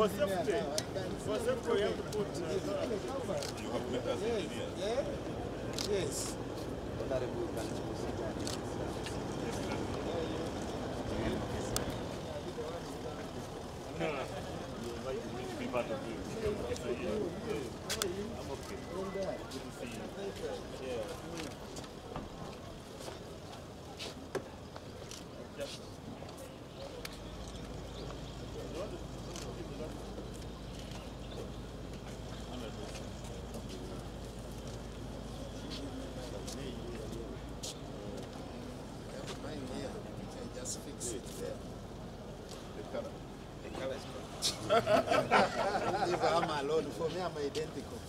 For safety, we have to put... You have met us engineers. Yes. No, you invite me to be part of it. I'm okay. Good to see you. Yeah. Just... Just fix it there. The color. The color is good. If I'm alone, for me, I'm identical.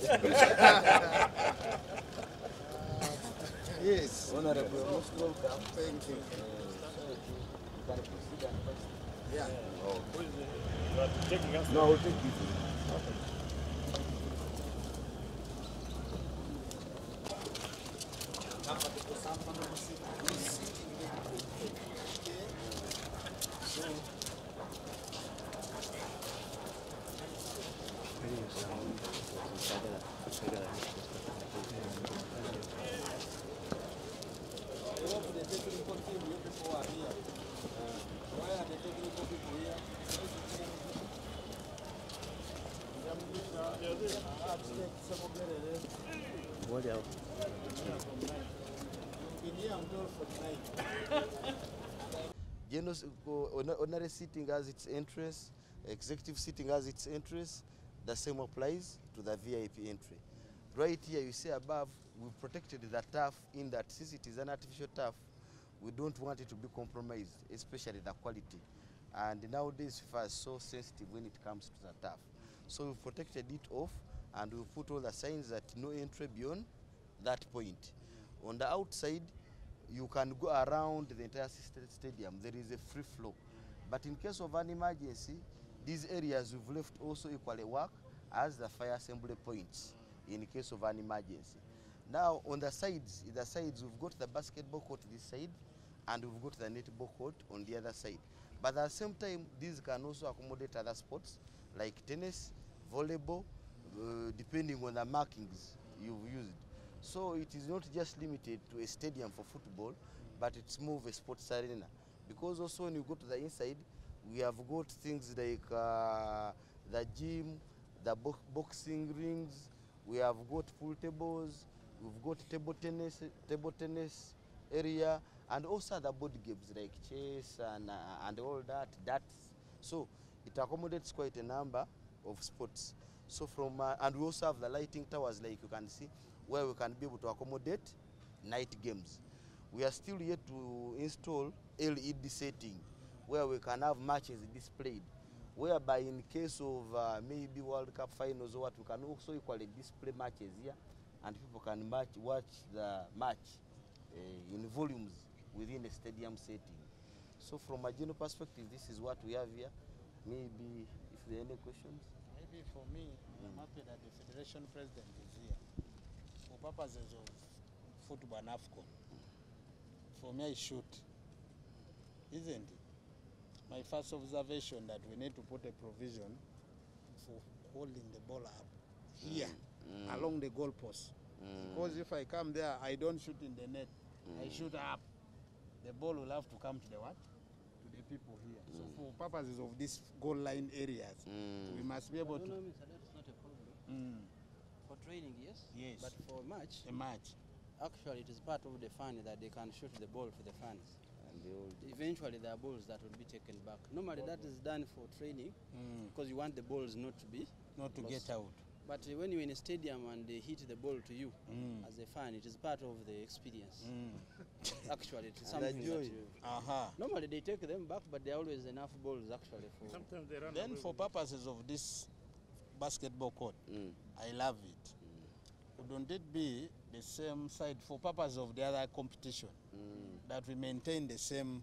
Yes. Honorable, most welcome. Thank you. Yeah. Oh, who is it? You are taking us? No, I will take you. What else? Ordinary sitting has its entrance, executive sitting has its entrance. The same applies to the VIP entry. Right here, you see above, we protected the turf in that since it is an artificial turf, we don't want it to be compromised, especially the quality. And nowadays, FIFA is so sensitive when it comes to the turf. So we protected it off, and we put all the signs that no entry beyond that point. On the outside, you can go around the entire stadium. There is a free flow. But in case of an emergency, these areas we've left also equally work as the fire assembly points in case of an emergency. Now on the sides, we've got the basketball court this side, and we've got the netball court on the other side. But at the same time, these can also accommodate other sports like tennis, volleyball, depending on the markings you've used. So it is not just limited to a stadium for football, but it's more of a sports arena. Because also when you go to the inside, we have got things like the gym, the boxing rings, we have got pool tables, we've got table tennis area, and also the board games like chess and all that. So it accommodates quite a number of sports. So from and we also have the lighting towers, like you can see, where we can be able to accommodate night games. We are still yet to install LED setting where we can have matches displayed, whereby in case of maybe World Cup finals or what, we can also equally display matches here, and people can watch the match in volumes within a stadium setting. So from a general perspective, this is what we have here. Maybe if there are any questions. Maybe for me, I'm happy that the Federation President is here for purposes of football and AFCON. For me, I shoot, isn't it? My first observation that we need to put a provision for holding the ball up here along the goalpost. Because if I come there, I don't shoot in the net, I shoot up. The ball will have to come to the what? To the people here. So for purposes of these goal line areas, we must be able to... No, Mr. That's not a problem. For training, yes? Yes. But for match? A match. Actually, it is part of the fun that they can shoot the ball for the fans. Eventually, there are balls that will be taken back. Normally, that is done for training because you want the balls not to be not to lost. get out. But when you're in a stadium and they hit the ball to you as a fan, it is part of the experience. Actually, it is something that you... Normally, they take them back, but there are always enough balls actually for... Sometimes they run Then away for with purposes of this basketball court, I love it. Wouldn't it be the same side for purpose of the other competition, that we maintain the same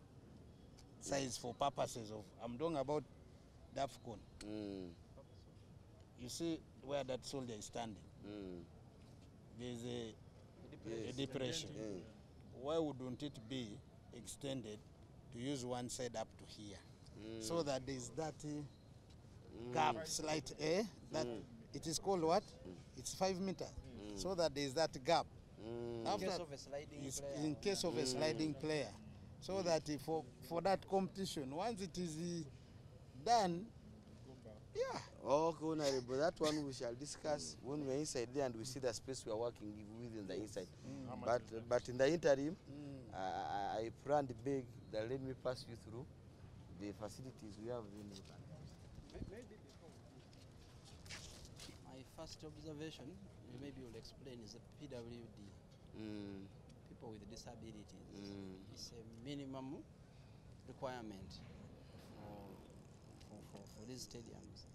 size for purposes of, I'm talking about DAFCON. You see where that soldier is standing? There's a depression. Why wouldn't it be extended to use one side up to here? So that there's that gap, slight that it is called what? It's 5 meters. So that there is that gap. After, in case of a sliding player. So that for that competition, once it is done, yeah. Okay, Honorable, that one we shall discuss when we're inside there and we see the space we are working within the inside. But in the interim, I planned big that let me pass you through the facilities we have in Uganda. My first observation, maybe you'll explain, is the PWD. People with disabilities. It's a minimum requirement for these stadiums.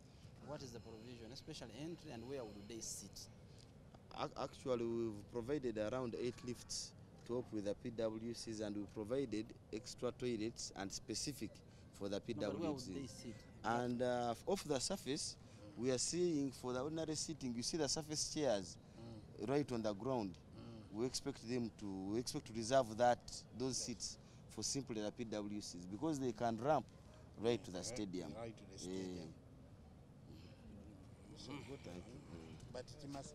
What is the provision, especially entry, and where would they sit? Actually, we've provided around 8 lifts to help with the PWCs, and we provided extra toilets and specific for the PWCs. But where would they sit? And off the surface, we are seeing for the ordinary sitting, you see the surface chairs right on the ground. We expect to reserve those seats for simply the PWCs because they can ramp right to the stadium. Right to the stadium. So good. Thank you. But it must.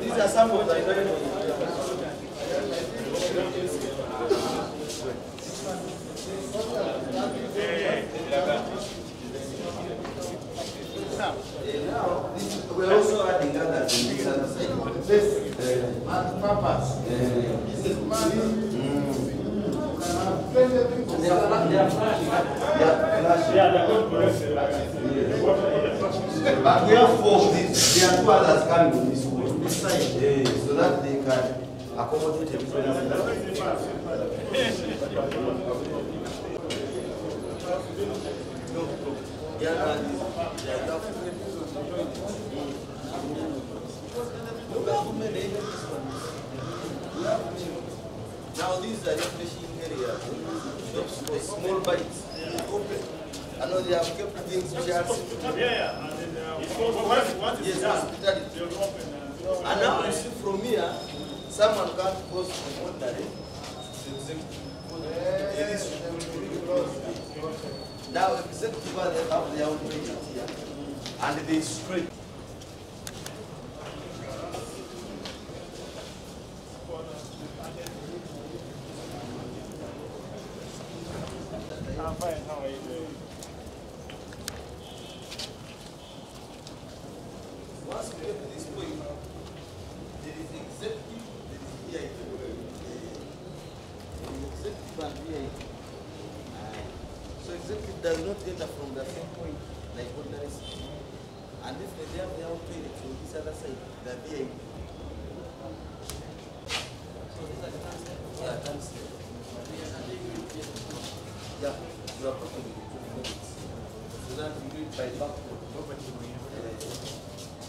These are some of the we're also adding others in this other side. Purpose. They are flashing. Yeah, they're going to But we have 4 of these. There are 2 others coming on this side, so that they can accommodate everybody. Now these are refreshing areas, small bites, open. I know they have kept things shut. Yeah. Yes, hospitality. And now you see from here, someone can't cross from ordinary to executive. It is now executive they have their own toilet here, and they straight. I'm fine. How are you doing? Once we get to this point, there is executive, there is VIP. There is executive and VIP. So executive does not enter from the same point like ordinary city. And if they have their own toilet on this other side, the VIP. Yeah, downstairs. Yeah, you are talking with the 2 minutes. So that we do it by backward.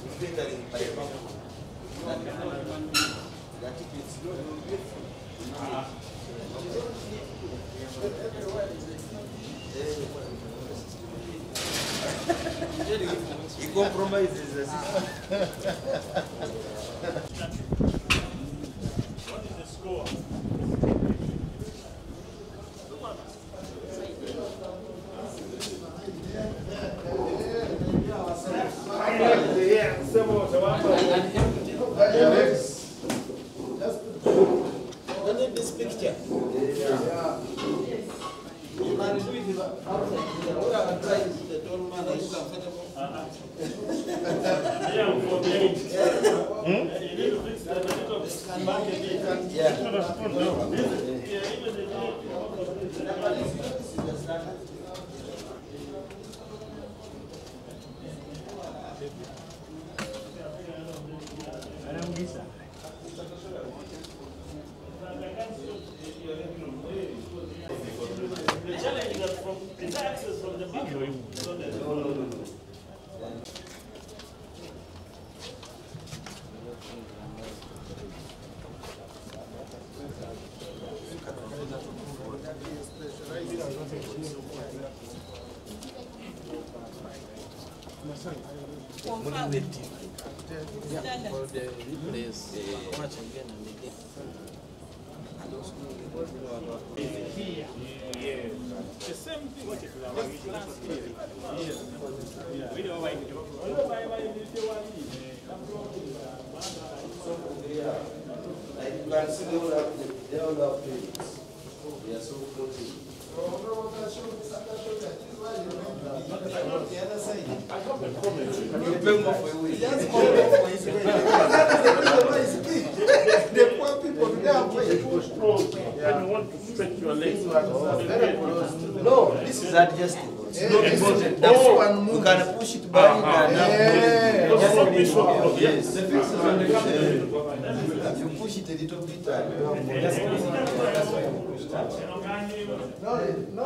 We filtering by backward. The tickets will be he compromises the system. What is the score? The tall man, are you comfortable? The challenge is access from the back. For the replays, watch again and again. The same thing. Like you can see they all have credits. They are so floating. The other side. You pay more for your way. Just pay more for his way. The poor people, they are waiting. When you want to stretch your legs. No, this is adjustable. It's not important. That's one move. You can push it back. Yes. The fix is on the camera. You push it a little bit. That's why you push that. No.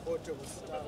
Portable stuff.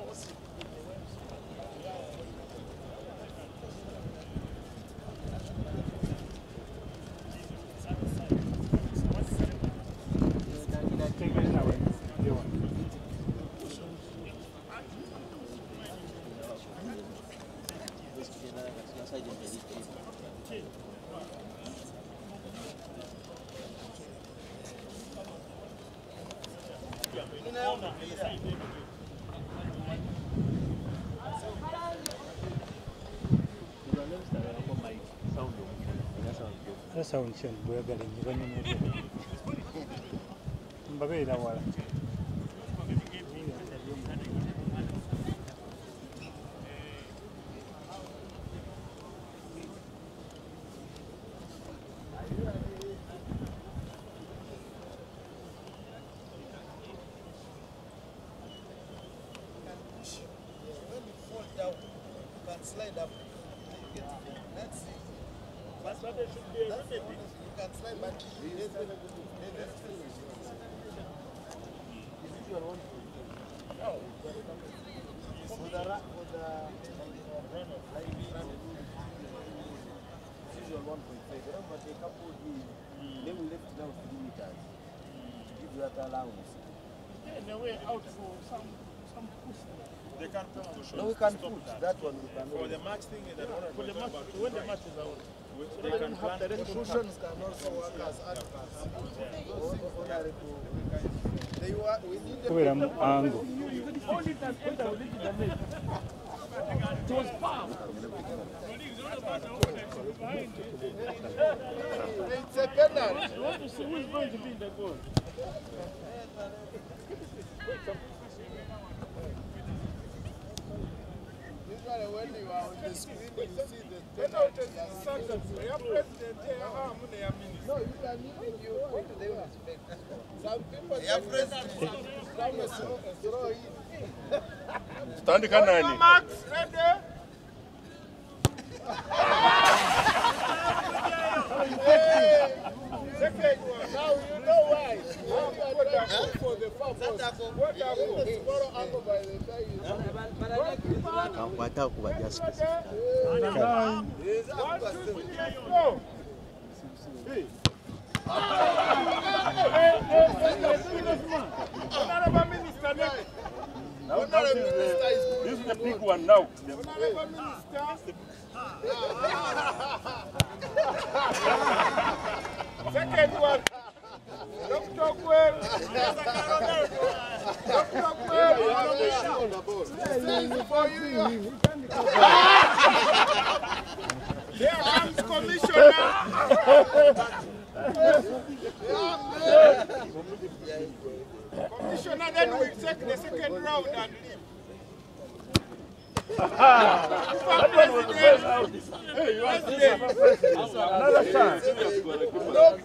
Sound change, we're getting Slide up. Let's see. That's what they should be. You can slide back. Usual 1.5. But a couple of then we left down 3 meters to give you that allowance. And the way out for some push. They can't push. No, we can push. That one we can. For the match thing, for the match, when the match is out, they can have the resolutions can also work as advocates. We need angle. Hold it and enter with it in the net. It was powerful. It's a penalty. You want to see who is going to be in the goal. Usually when you are on the screen, you see the penalty. No, you can even you what do they respect? Some people throw in. Stand kanani. Max, ready? Second one. Now you know why. For the purpose. What happened? Tomorrow uncle by the time you Kampala kuba just specific. 1, 2, 3, let's go. Hey. Honorable Minister, This is the big one now. Honorable Minister. Second one. Dr. Well. Dr. Well. This is for you. There comes Commissioner. Commissioner, then we take the second round and leave. Hey, you are Another chance. Look,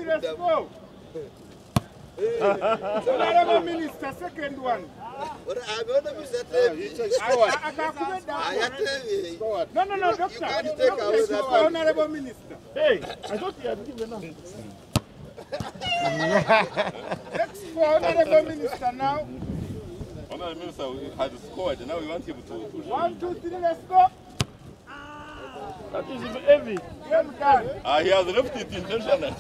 let's go. Honorable Minister, second one. No, Doctor. Honorable Minister. Hey, I thought you had given up. Next for Honorable Minister now. Honorable Minister has scored, and now we want him to 1, 2, 3, let's go. That is heavy. Game done. he has left it intentionally.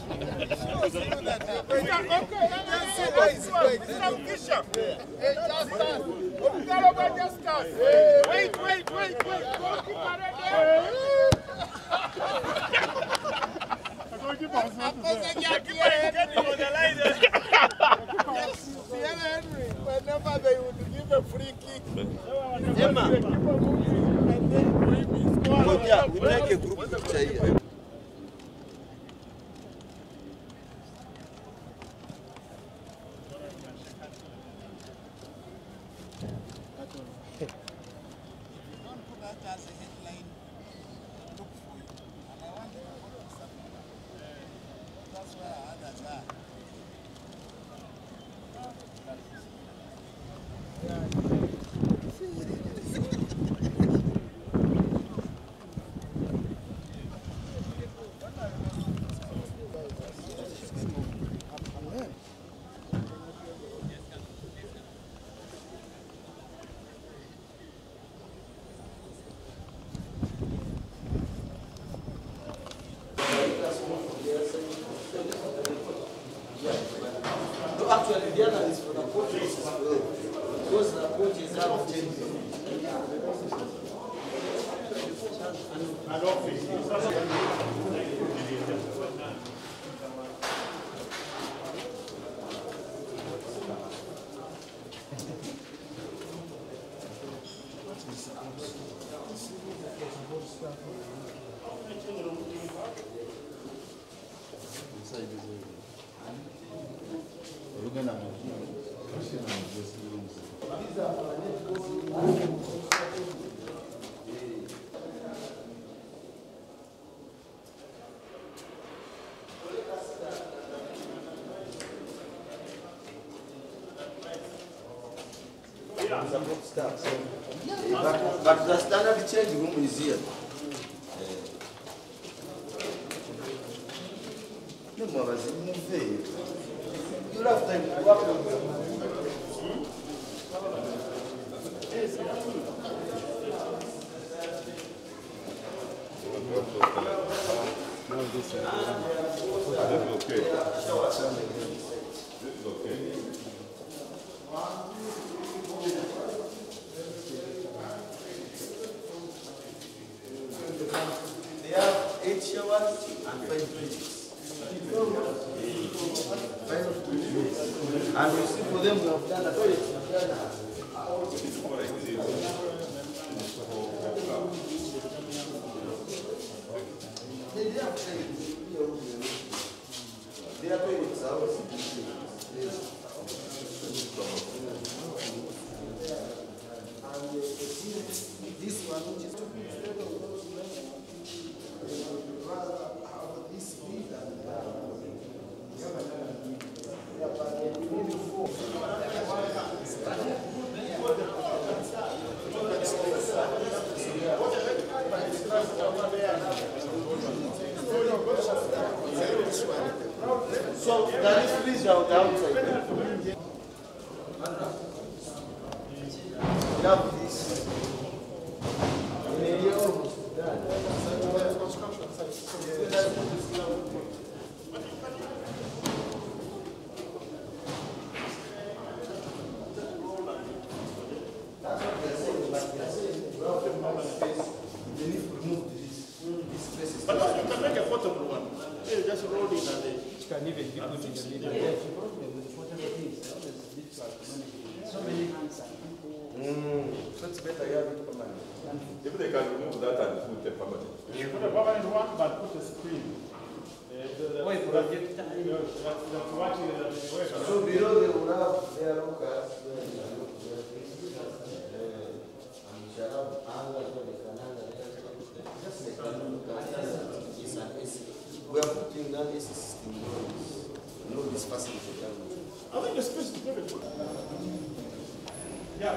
Wait. Whenever they would give a free kick. Ngoja, we make a group picture here. Actually, the other is for the coaches as well. Because the coaches have changed. An office. But the standard change room is here. No more as you have time to work on This is okay. This is okay. They have 8 showers and 5 toilets. And you see for them who have done a toilet. They are toilets. This one, which is outside. Love this. But you can make a portable one. You just roll it and then It can even be put in the middle. So many hands and people. So it's better you have it permanent. If they can remove that and put a permanent. you put a permanent one, but put a screen. Wait, project time. That's what you So below they will have their lockers. We are putting down this system. No, this facility. I think the space is very good. Yeah.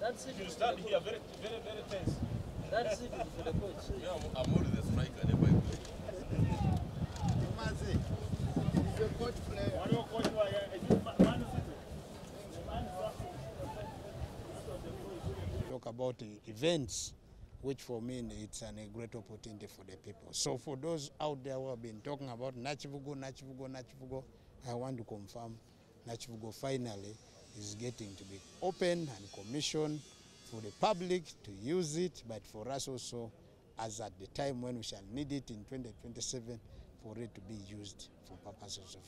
That's it. You stand here very tense. That's it for the coach. Yeah, I'm only the striker. Never He's a coach player. Talk about events, which for me it's a great opportunity for the people. So for those out there who have been talking about Nakivubo, I want to confirm Nakivubo finally is getting to be open and commissioned for the public to use it, but for us also, as at the time when we shall need it in 2027, for it to be used for purposes of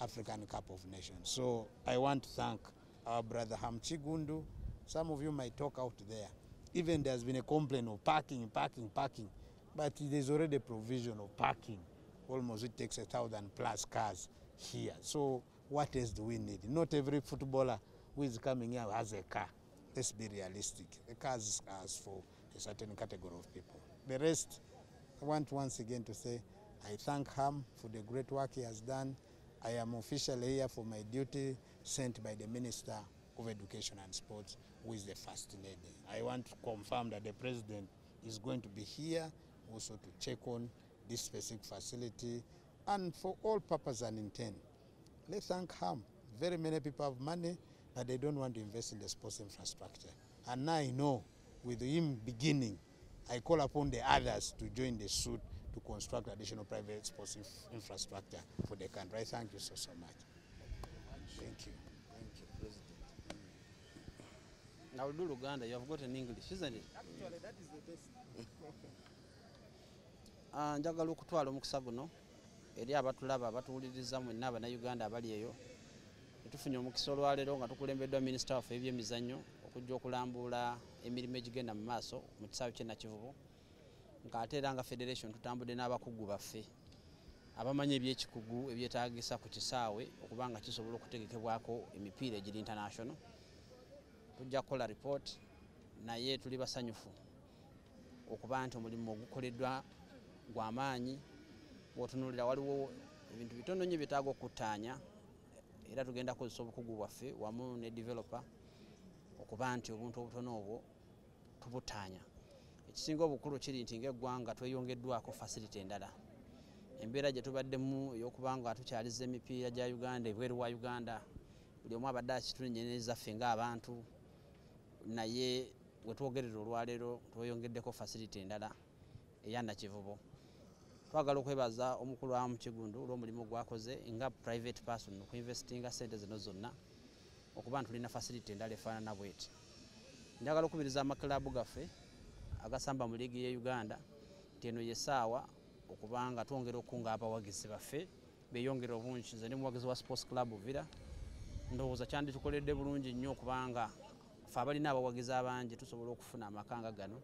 African Cup of Nations. So I want to thank our brother Hamchigundu. Some of you might talk out there. Even there's been a complaint of parking, but there's already a provision of parking. Almost it takes 1,000+ cars here. So what else do we need? Not every footballer who is coming here has a car. Let's be realistic. The cars are for a certain category of people. The rest, I want once again to say, I thank Ham for the great work he has done. I am officially here for my duty sent by the Minister of Education and Sports, who is the First Lady. I want to confirm that the President is going to be here also to check on this specific facility and for all purpose and intent. Let's thank Ham. Very many people have money, but they don't want to invest in the sports infrastructure. And now I know, with him beginning, I call upon the others to join the suit to construct additional private sports infrastructure for the country. I thank you so much. Thank you. Thank you, President. Now do Uganda, you have got an English, isn't it? Actually, that is the best. Njagala okutwala omukisa guno eri abatulaba abatuwuliriza mwenna Abannayuganda abali eyo. Tufunye omukisa olwaleero nga tukulembeddwa minisita waffe ebyemizannyo okujja okulambuula emirimu egigenda mu maaso mu kisaawe ky'e Nakivubo, ng'ate era nga federation tutambudde n'abakugu baffe abamanyi ebyekikugu ebyetaagisa ku kisaawe okuba nga kisobola okutegekebwako emipiira egiri international. Tujja kukola report naye tuli basanyufu okuba nti omulimu ogukoleddwa gw'amaanyi. Bw'otunuulira waliwo ebintu bitono nnyo byetaaga okuttaanya, era tugenda kukozesa obukugu bwaffe wamu ne developer okuba nti obuntu obutono obwo tubuttaanya. Ekisinga obukulu kiri nti ng'eggwanga tweyongeddwako facility endala. Embeera gye tubaddemu ey'okuba nga tukyaliza emipiira gya Uganda ebweru wa Uganda, buli omu abadde akitunenyereza ffe ng'abantu, naye bwe twogerera olwaleero tweyongeddeko facility endala eya Nakivubo. Twagala okwebaza omukulu wa Mukigundu olw'omulimu gwakoze nga private person okuinvestinga sente zino zonna okuba nti tulina facility endala efaanana bweti. Njagala okubiriza amakilabu gaffe agasamba mu liigi ye Uganda nti eno yessaawa okuba nga twongera okunga abawagizi baffe beeyongera obungi. Nze ndi muwagizi wa sports club Villa, ndowooza kyanditukoledde bulungi nnyo okubanga ffe abalina abawagizi abangi tusobola okufuna amakanga gano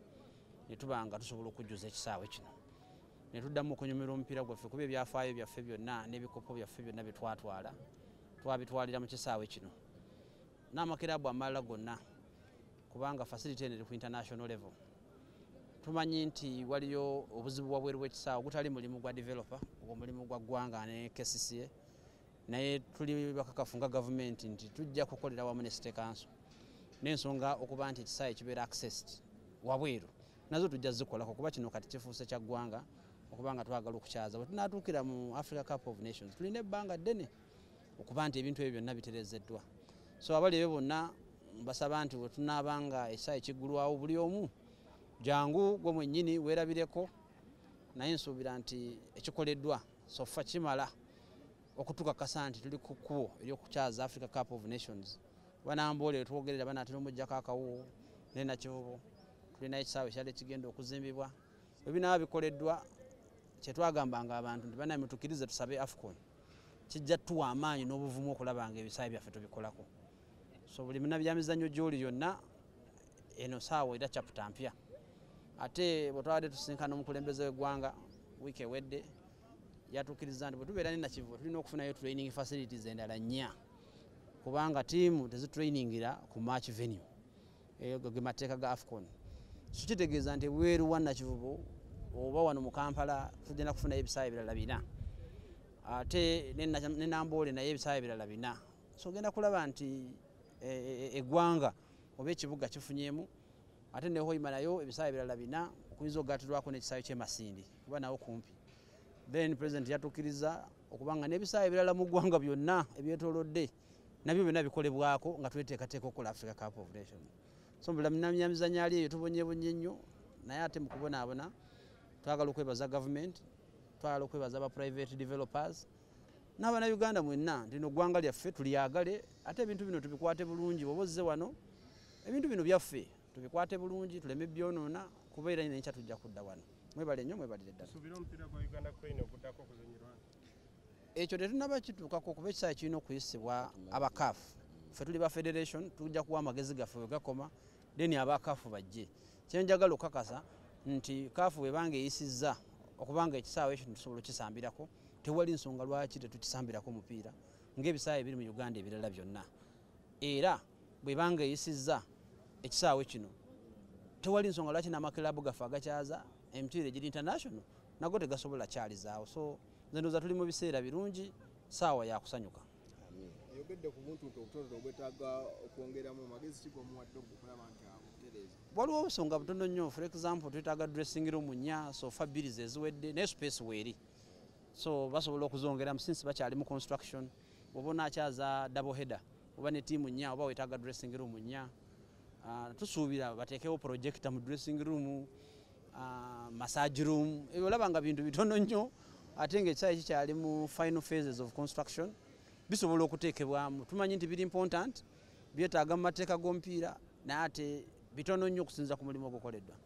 ne tuba nga tusobola okujjuza ekisaawe kino ne tuddamu okunyumira omupiira gwaffe kuba ebyafaayo byaffe byonna n'ebikopo byaffe byonna bye twatwala twabitwalira mu kisaawe kino n'amakirabu amalala gonna kubanga facility eno eri ku international level. Tumanyi nti waliyo obuzibu wabweru w'ekisaawe gutali mulimu gwa developer, ogwo mulimu gwa ggwanga ne KCCA, naye tuli bakakafu nga gavumenti nti tujja kukolera wamu ne City Council n'ensonga okuba nti ekisaawe kibeera accessed wabweru nazo tujja zikolako kuba kino kati kifuuse kya ggwanga okuba nga twagala okukyaza. Bwe tunaatuukira mu Africa Cup of Nations tulina ebbanga ddene okuba nti ebintu ebyo byonna bitereezeddwa. So abali ebyo bonna mbasaba nti bwe tunaaba nga ekisaawe kiggulwawo buli omu jangu gwe mwennyini weerabireko, naye nsuubira nti ekikoleddwa sofa kimala okutukakasa nti tuli ku kkubo ery'okukyaza Africa Cup of Nations. Banamboole twogerera banaatera omuggyako akawuwo ne Nakivubo tulina ekisaawe ekyali kigenda okuzimbibwa. Bwe binaaba bikoleddwa kyetwagambanga abantu nti banaye mutukirize tusabe AFCON kijja tuwa amaanyi n'obuvumu okulaba nga ebisaawe byaffe tubikolako. So buli munabyamizannyo gy'oli yonna eno saawa era chapter mpya. Ate bwe twabadde tusinkana omukulembeze w'eggwanga wiiki ewedde yatuukiriza nti bwe tubeera ne Nakivubo tulina okufunayo training facilities endala nnya kubanga tiimu tezitrainingira ku match venue eyo ge mateeka ga AFCON kitegeeza nti weeru wa Nakivubo oba wano mu Kampala tugenda kufuna ebisaawe ebirala 4 ate ne Namboole naye ebisaawe ebirala 4 so genda kulaba nti eggwanga oba ekibuga kifunyeemu ate ne Hoima nayo ebisaawe ebirala 4 okuyinza okugattulwako n'ekisaawe ky'Emasindi kuba nawo kumpi then president yatukkiriza okubanga n'ebisaawe ebirala mu ggwanga byonna ebyetoolodde nabyo byonna bikolebwako nga tweteekateeka okukola Africa Cup of Nations so mizannyo ali eyo tubonyeebonye nnyo naye ate mu kubonaabona twagala okwebaza government twagala okwebaza aba private developers n'Abannayuganda mwenna nti no ggwanga lyaffe tulyagale ate ebintu bino tubikwate bulungi bw'oba ozze wano ebintu bino byaffe tubikwate bulungi tuleme byonoona kubeera n'enkya tujja kudda wano mwebale nnyo mwebalire ddala ekyo tetunaba kituukako kuba ekisaawe kirina okuyisibwa aba CAF ffe tuli ba federation tujja kuwa amagezi gaffe we gakoma then aba CAF bajje kyenjagala okukakasa nti CAF webanga eyisizza okubanga ekisaawe ekyo tusobola okisambirako tewali nsonga lwaki tetukisambirako mupiira ng'ebisaawe ebiri mu Uganda ebirala byonna era bwebanga eyisizza ekisaawe kino tewali nsonga lwaki n'amakilaabu gaffe agakyaza emipiira egiri international nago tegasobola kyalizaawo so nze ndowooza tuli mu biseera birungi saawa yakusanyuka yogedde ku buntu obutono obwetaaga okwongeramu magezi kigo muwadde okulaba nti abutereeza waliwo obusonga butono nnyo for example twetaaga dressing room 4 sofa 2 zeziwedde ne space weeri so basobola okuzongeramu since bakyali mu construction oba onaakyaza double header oba ne tiimu 4 oba wetaaga dressing room 4 tusuubira bateekewo projector mu dressing room massage room ebyo olaba nga bintu bitono nnyo ate ng'ekisaawe kikyali mu final phases of construction bisobola okuteekebwamu tumanyi nti biri important byetaaga mu mateeka g'omupiira naye ate bitono nnyo okusinza ku mulimu ogukoleddwa.